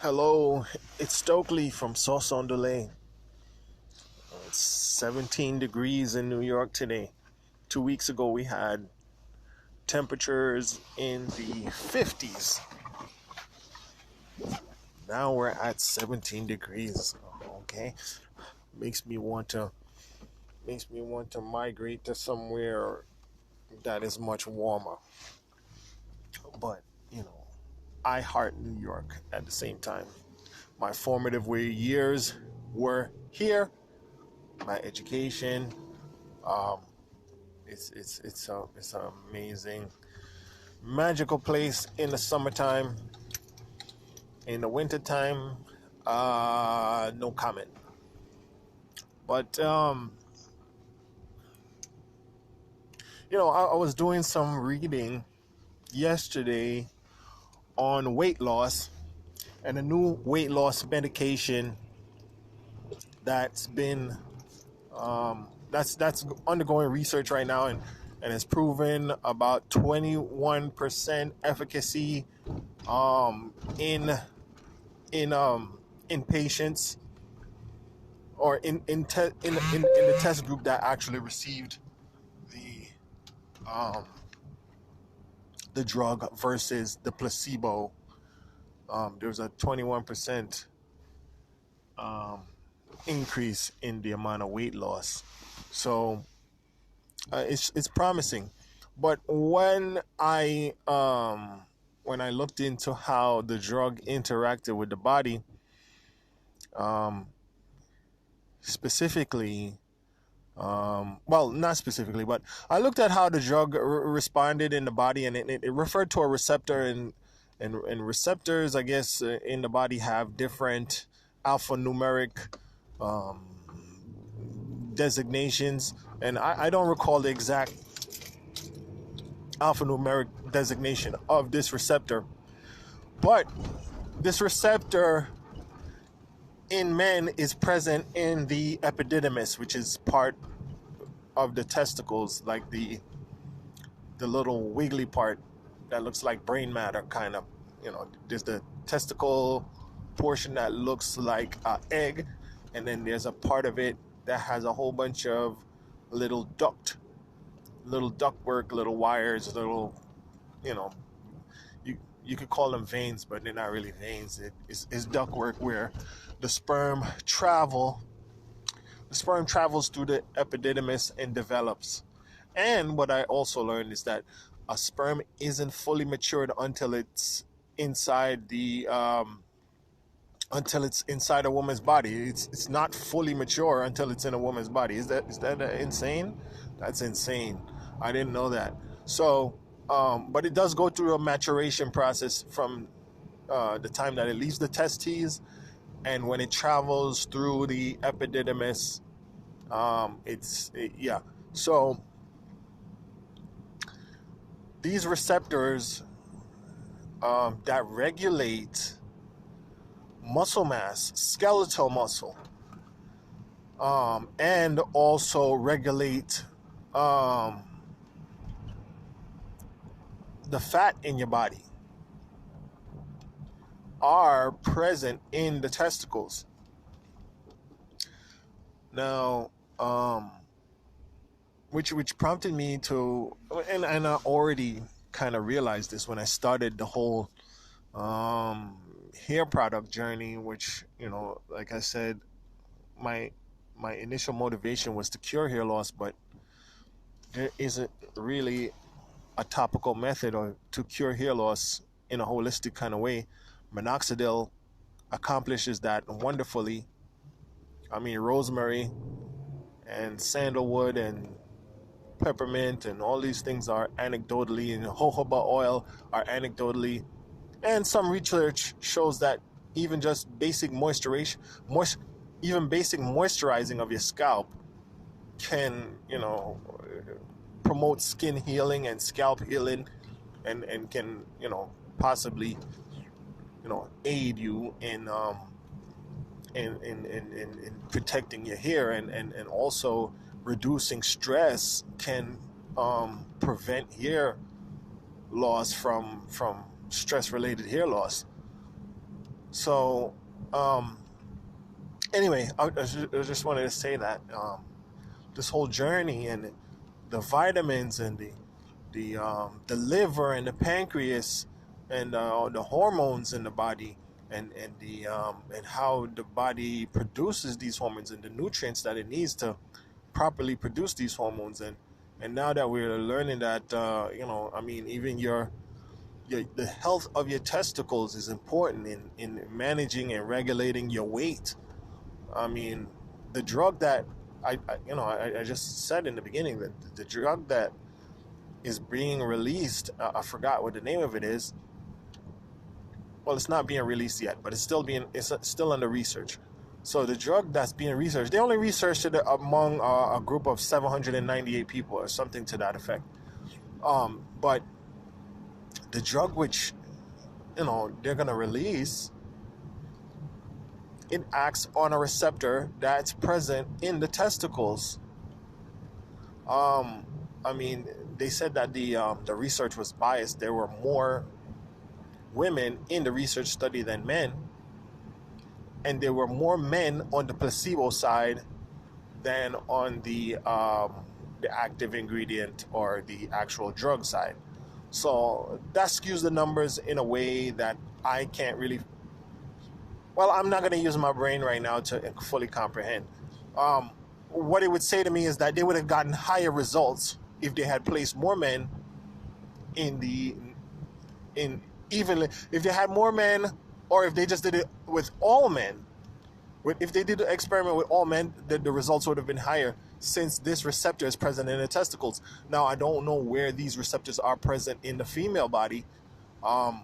Hello, it's Stokely from Sauce on Delay. It's 17 degrees in New York today. 2 weeks ago, we had temperatures in the 50s. Now we're at 17 degrees. Okay, makes me want to migrate to somewhere that is much warmer. But I heart New York at the same time. My formative years were here. My education, um, it's an amazing, magical place in the summertime. In the wintertime, no comment. But I was doing some reading yesterday on weight loss and a new weight loss medication that's been that's undergoing research right now, and it's proven about 21% efficacy in in patients, or in the test group that actually received the um, the drug versus the placebo. There's a 21% um, increase in the amount of weight loss. So it's promising. But when I looked into how the drug interacted with the body, um, specifically, well, not specifically, but I looked at how the drug responded in the body, and it referred to a receptor, and receptors, I guess, in the body have different alphanumeric um, designations, and I don't recall the exact alphanumeric designation of this receptor, but this receptor in men is present in the epididymis, which is part of the testicles, like the little wiggly part that looks like brain matter, kind of. There's the testicle portion that looks like an egg, and then there's a part of it that has a whole bunch of little ductwork, little wires, little, you know, you could call them veins, but they're not really veins. It's ductwork where the sperm travels through the epididymis and develops. And what I also learned is that a sperm isn't fully matured until it's inside a woman's body. It's not fully mature until it's in a woman's body. Is that insane? That's insane. I didn't know that. So, but it does go through a maturation process from the time that it leaves the testes, and when it travels through the epididymis, yeah. So these receptors that regulate muscle mass, skeletal muscle, and also regulate the fat in your body, are present in the testicles. Now, which prompted me to, and I already kind of realized this when I started the whole hair product journey, which, like I said, my initial motivation was to cure hair loss, but there isn't really a topical method or to cure hair loss in a holistic kind of way. Minoxidil accomplishes that wonderfully. I mean, rosemary and sandalwood and peppermint and all these things are anecdotally, and jojoba oil are anecdotally, and some research shows that even just basic basic moisturizing of your scalp can, promote skin healing and scalp healing, and can, possibly, aid you in protecting your hair, and also reducing stress can prevent hair loss from stress related hair loss. So, um, anyway, I just wanted to say that this whole journey and the vitamins and the liver and the pancreas and the hormones in the body and how the body produces these hormones and the nutrients that it needs to properly produce these hormones and now that we're learning that I mean even the health of your testicles is important in managing and regulating your weight. I mean, the drug that I just said in the beginning that the drug that is being released, I forgot what the name of it is. Well, it's not being released yet, but it's still under research. So the drug that's being researched, they only researched it among a group of 798 people or something to that effect. But the drug which they're gonna release, it acts on a receptor that's present in the testicles. Um, I mean, they said that the research was biased. There were more women in the research study than men, and there were more men on the placebo side than on the active ingredient or the actual drug side. So that skews the numbers in a way that I can't really. Well, I'm not going to use my brain right now to fully comprehend. Um, what it would say to me is that they would have gotten higher results if they had placed more men in the in evenly if they had more men or if they just did it with all men. If they did the experiment with all men, the results would have been higher since this receptor is present in the testicles. Now, I don't know where these receptors are present in the female body. Um,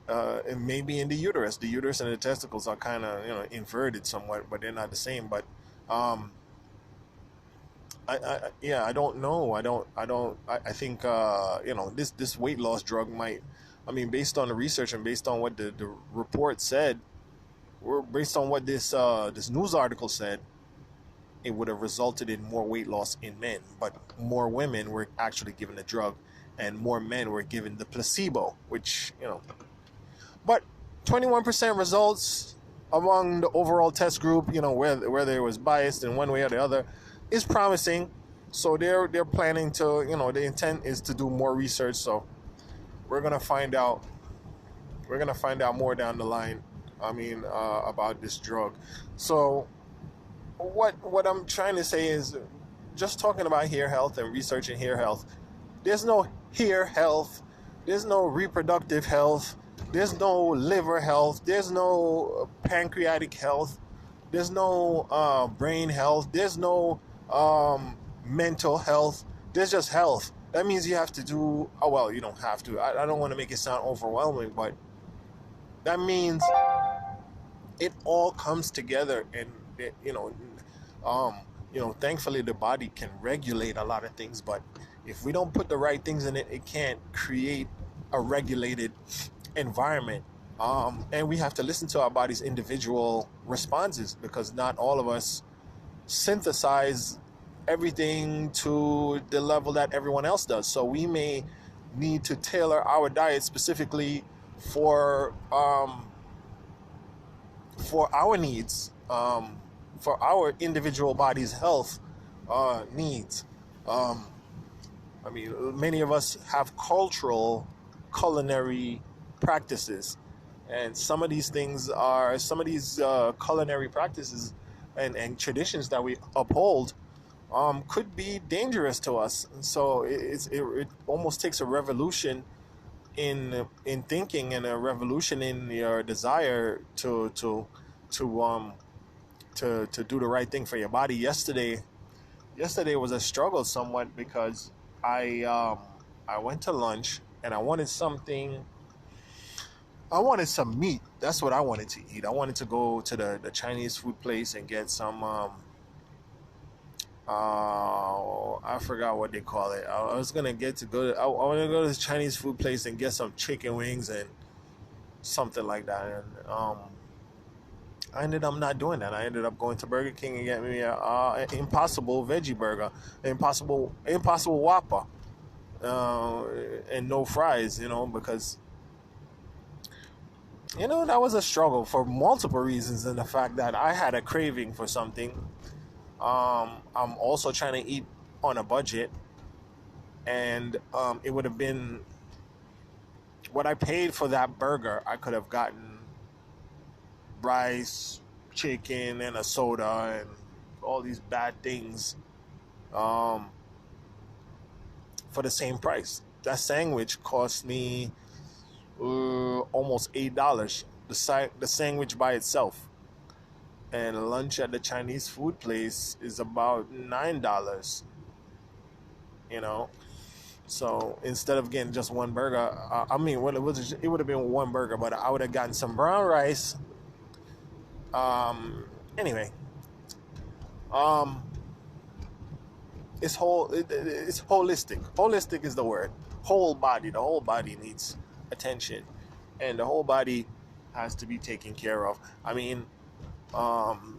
and maybe in the uterus. The uterus and the testicles are kind of inverted somewhat, but they're not the same. But um, yeah, I don't know. I think this weight loss drug might. I mean, based on the research and based on what the report said, or based on what this news article said, it would have resulted in more weight loss in men, but more women were actually given the drug, and more men were given the placebo, which But 21% results among the overall test group, whether it was biased in one way or the other, is promising. So they're planning to, the intent is to do more research. So we're gonna find out. We're gonna find out more down the line. I mean, about this drug. So what I'm trying to say is, just talking about hair health and researching hair health. There's no hair health. There's no reproductive health. There's no liver health. There's no pancreatic health. There's no brain health. There's no mental health. There's just health. That means you have to do. Oh well, you don't have to. I don't want to make it sound overwhelming, but that means it all comes together, and um, thankfully the body can regulate a lot of things. But if we don't put the right things in it, it can't create a regulated environment. And we have to listen to our body's individual responses because not all of us synthesize everything to the level that everyone else does. So we may need to tailor our diet specifically for our needs, for our individual body's health needs. Um, I mean, many of us have cultural, culinary practices, and some of these culinary practices and traditions that we uphold could be dangerous to us. So it almost takes a revolution in thinking and a revolution in your desire to do the right thing for your body. Yesterday was a struggle somewhat because I went to lunch and I wanted something. I wanted some meat. That's what I wanted to eat. I wanted to go to the Chinese food place and get some. I forgot what they call it. I was gonna I want to go to the Chinese food place and get some chicken wings and something like that. And I ended up not doing that. I ended up going to Burger King and getting me a Impossible veggie burger, Impossible Whopper, and no fries. Because That was a struggle for multiple reasons, and the fact that I had a craving for something. I'm also trying to eat on a budget, and it would have been what I paid for that burger. I could have gotten rice, chicken, and a soda, and all these bad things um, for the same price. That sandwich cost me almost $8. The sandwich by itself, and lunch at the Chinese food place is about $9. You know, so instead of getting just one burger, I mean, well, it would have been one burger, but I would have gotten some brown rice. Um, anyway, um, it's holistic. Holistic is the word. Whole body. The whole body needs attention, and the whole body has to be taken care of. I mean, um,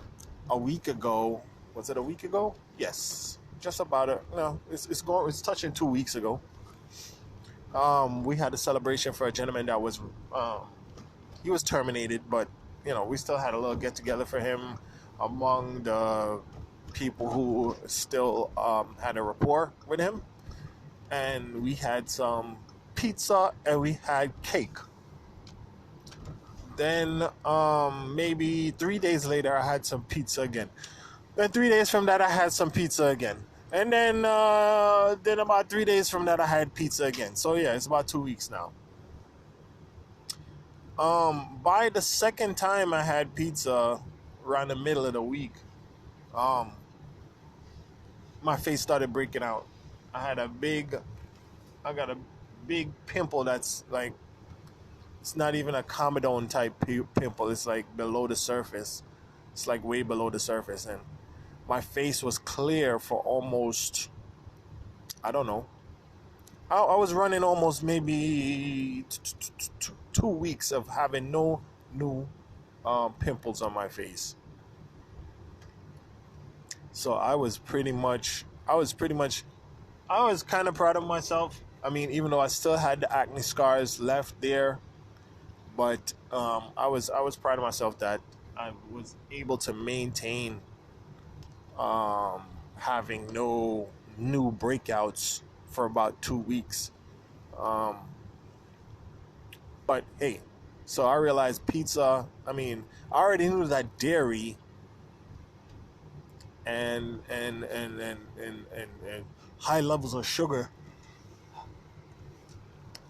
a week ago, was it a week ago? Yes, just about it. No, it's going. It's touching 2 weeks ago. We had a celebration for a gentleman that was he was terminated, but we still had a little get together for him among the people who still had a rapport with him, and we had some pizza and we had cake. Then maybe 3 days later, I had some pizza again. Then 3 days from that, I had some pizza again. And then about 3 days from that, I had pizza again. So yeah, it's about 2 weeks now. By the second time I had pizza, around the middle of the week, um, my face started breaking out. I had I got a big pimple that's like, it's not even a comedone type pimple. It's like below the surface. It's like way below the surface, and my face was clear for almost, I don't know. I was running almost maybe 2 weeks of having no new pimples on my face. So I was kind of proud of myself. I mean, even though I still had the acne scars left there, but I was proud of myself that I was able to maintain um, having no new breakouts for about 2 weeks. Um, but hey, so I realized pizza. I mean, I already knew that dairy and high levels of sugar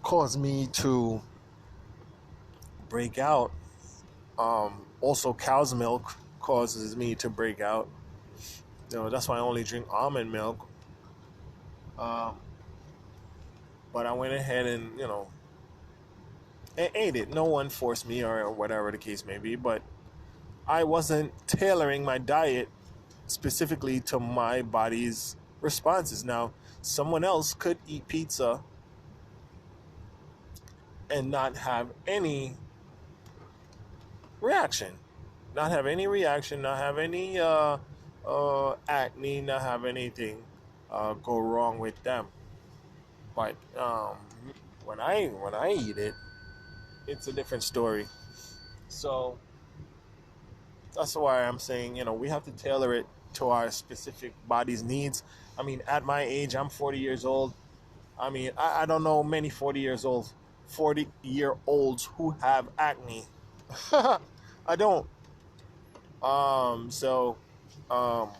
caused me to break out. Also, cow's milk causes me to break out. That's why I only drink almond milk. Um, but I went ahead and ate it. No one forced me, or whatever the case may be. But I wasn't tailoring my diet specifically to my body's responses. Now, someone else could eat pizza and not have any reaction, not have any acne, not have anything go wrong with them. But when I eat it, it's a different story. So that's why I'm saying, we have to tailor it to our specific body's needs. I mean, at my age, I'm 40 years old. I mean, I don't know many 40-year-olds who have acne. I don't. So, um,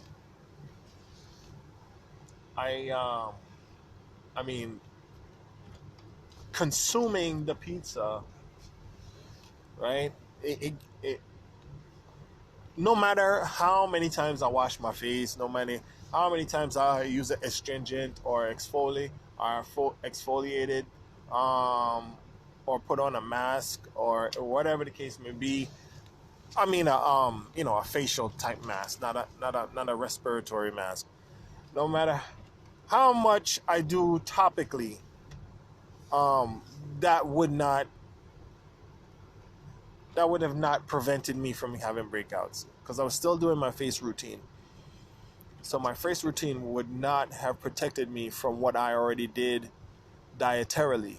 I, um, I mean, consuming the pizza, right? It no matter how many times I wash my face, no matter how many times I use an astringent or exfoliated, um, or put on a mask or whatever the case may be. I mean, a facial type mask, not a respiratory mask. No matter how much I do topically, um, that would not that would have not prevented me from having breakouts because I was still doing my face routine. So my face routine would not have protected me from what I already did dietarily.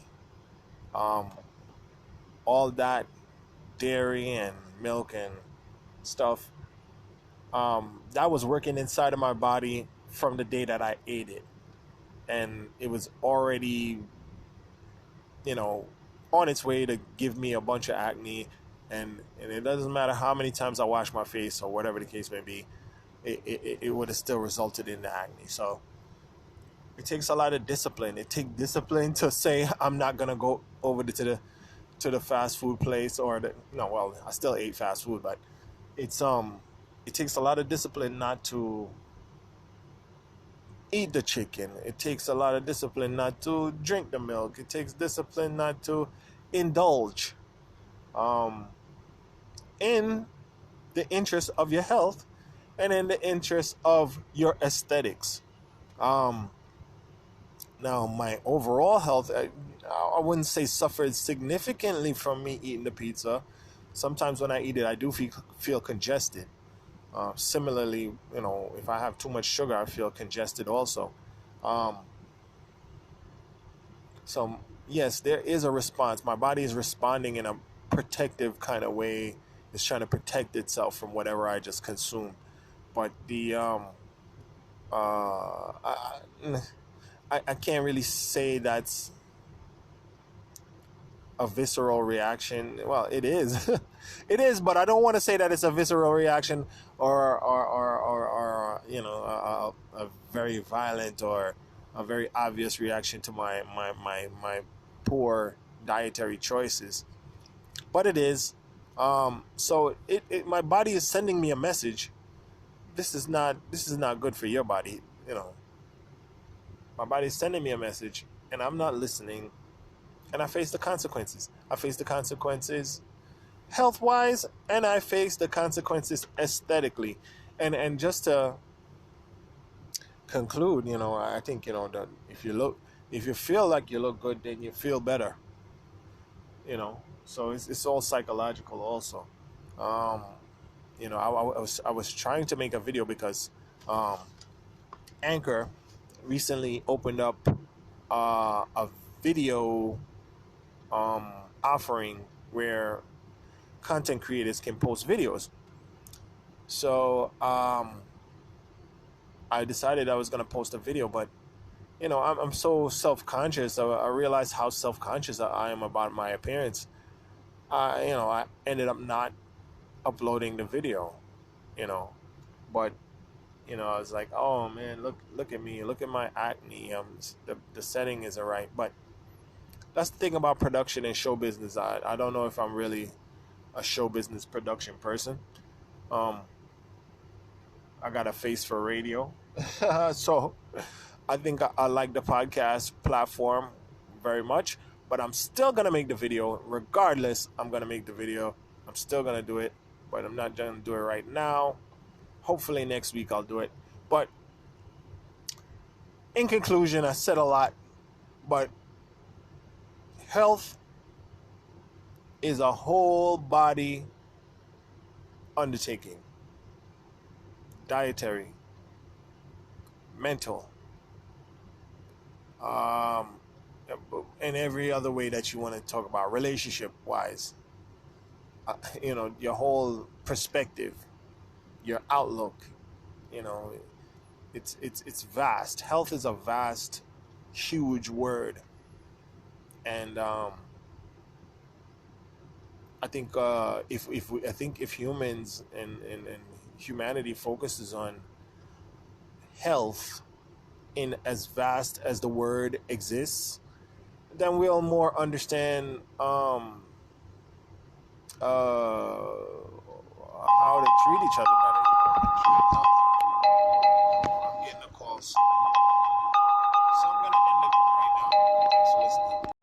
Um, all that dairy and milk and stuff, that was working inside of my body from the day that I ate it. And it was already, you know, on its way to give me a bunch of acne. And it doesn't matter how many times I wash my face or whatever the case may be, it would have still resulted in the acne. So it takes a lot of discipline. It takes discipline to say I'm not gonna go over to the fast food place or the no. Well, I still ate fast food, but it's it takes a lot of discipline not to eat the chicken. It takes a lot of discipline not to drink the milk. It takes discipline not to indulge in the interest of your health and in the interest of your aesthetics. Um, Now, my overall health, I wouldn't say suffered significantly from me eating the pizza. Sometimes when I eat it, I do feel congested. Similarly, you know, if I have too much sugar, I feel congested also. Um, so, yes, there is a response. My body is responding in a protective kind of way. It's trying to protect itself from whatever I just consumed. But I can't really say that's a visceral reaction. Well, it is. It is, but I don't want to say that it's a visceral reaction or you know, a very violent or a very obvious reaction to my poor dietary choices. But it is. So my body is sending me a message. This is not good for your body, you know. My body is sending me a message and I'm not listening, and I face the consequences. I face the consequences health wise, and I face the consequences aesthetically. And just to conclude, you know, I think, you know, that if you feel like you look good, then you feel better, you know. So it's all psychological also. Um, you know, I was trying to make a video because um, Anchor recently opened up a video um, offering where content creators can post videos. So I decided I was going to post a video, but you know, I'm so self-conscious. I realized how self-conscious I am about my appearance. I ended up not uploading the video, you know, but you know, I was like, oh man, look at me, look at my acne. The setting isn't right, but that's the thing about production and show business. I don't know if I'm really a show business production person. Um, I got a face for radio, so I think I like the podcast platform very much. But I'm still gonna make the video regardless. I'm gonna make the video. I'm still gonna do it, but I'm not gonna do it right now. Hopefully next week I'll do it. But in conclusion, I said a lot, but health is a whole body undertaking. Dietary, mental, um, and every other way that you want to talk about, relationship wise. You know, your whole perspective, your outlook. You know, it's vast. Health is a vast, huge word, and I think if humans and humanity focuses on health in as vast as the word exists, then we'll more understand how to treat each other better.